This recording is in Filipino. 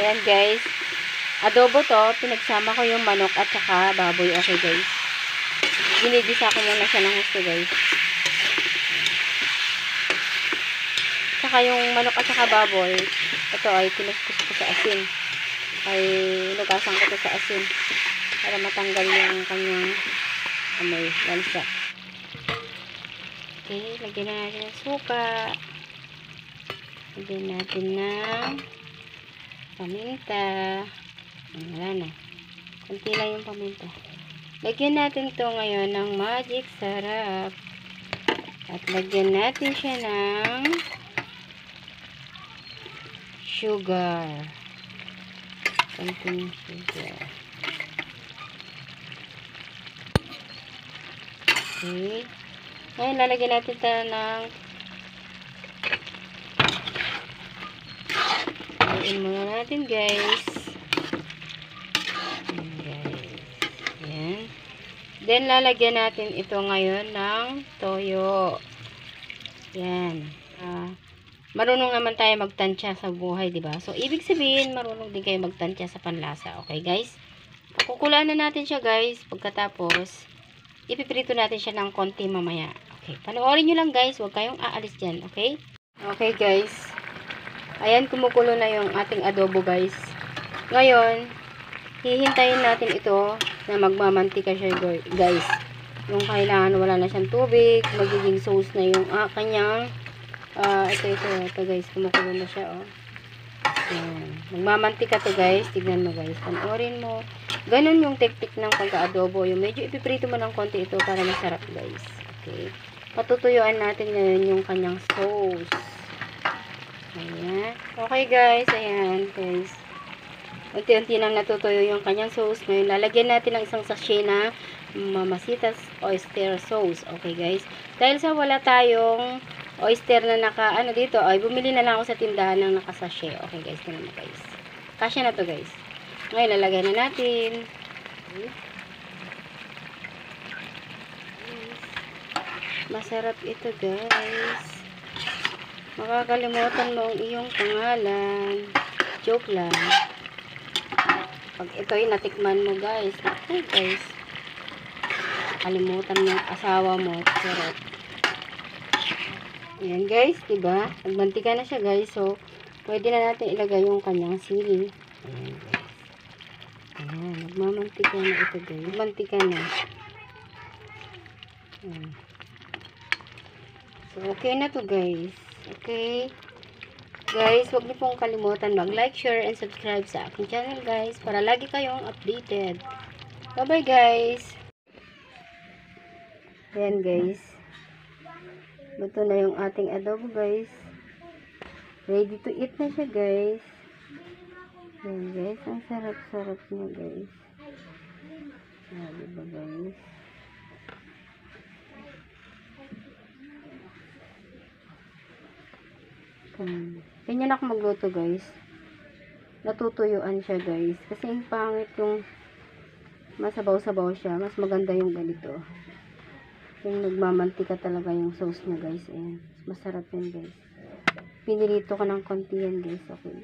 Ayan guys. Adobo to. Pinagsama ko yung manok at saka baboy. Okay guys. Ginigisa ko muna siya ng gusto guys. Saka yung manok at saka baboy. Ito ay kinuskus ko sa asin. Ay lugasan ko to sa asin. Para matanggal yung kanyang amoy. Lansa. Okay. Lagyan na natin ng suka. Lagyan natin ng paminta. Wala na. Kunti lang yung paminta. Lagyan natin to ngayon ng magic sarap. At lagyan natin siya ng sugar. Konting sugar. Okay. Ngayon, lalagyan natin ito ng haluin muna natin guys. Ayan. Then, lalagyan natin ito ngayon ng toyo. Yan. Marunong naman tayo magtansya sa buhay, diba? So, ibig sabihin, marunong din kayo magtansya sa panlasa. Okay, guys? Pakukulaan na natin siya, guys. Pagkatapos, ipiprito natin siya ng konti mamaya. Okay. Panoorin nyo lang, guys. Huwag kayong aalis dyan. Okay? Okay, guys. Ayan, kumukulo na yung ating adobo, guys. Ngayon, hihintayin natin ito na magmamantika siya, guys. Yung kailangan wala na siyang tubig, magiging sauce na yung kanyang ito guys, kumukulo na siya, oh. Ayan. Magmamantika to guys, tignan mo guys, panoorin mo. Ganun yung teknik ng pagka-adobo, yung medyo ipiprito mo ng konti ito para masarap guys. Okay. Patutuyuan natin ngayon yung kanyang sauce. Ayan. Okay guys, ayan guys. Unti-unti nang natutuyo yung kanyang sauce. Ngayon, lalagyan natin ng isang sachet na Mamacita's oyster sauce. Okay, guys. Dahil sa wala tayong oyster na dito, ay bumili na lang ako sa tindahan ng naka-sachet. Okay, guys. Ito naman, guys. Kasya na to, guys. Ngayon, lalagyan na natin. Okay. Masarap ito, guys. Makakalimutan mo ang iyong pangalan. Joke lang. Pag ito ay natikman mo guys. Okay guys. Kalimutan mo asawa mo. Sarap. Ayan guys. Diba? Nagmantika na siya guys. So, pwede na natin ilagay yung kanyang sili. Ayan guys. Ayan. Nagmamantika na ito guys. Nagmantika na. Ayan. So, okay na to guys. Okay. Guys, huwag niyo pong kalimutan mag-like, share, and subscribe sa aking channel, guys, para lagi kayong updated. Bye-bye, guys! Ayan, guys. Luto na yung ating adobo, guys. Ready to eat na siya, guys. Ayan, guys. Ang sarap-sarap niya, guys. Ayan, diba, guys? Ganyan ako magluto guys. Natutuyuan siya guys. Kasi yung pangit yung masabaw-sabaw siya. Mas maganda yung ganito. Yung nagmamantika talaga yung sauce niya guys. Ayan. Masarap yan guys. Pinirito ko ng konti yan guys. Okay.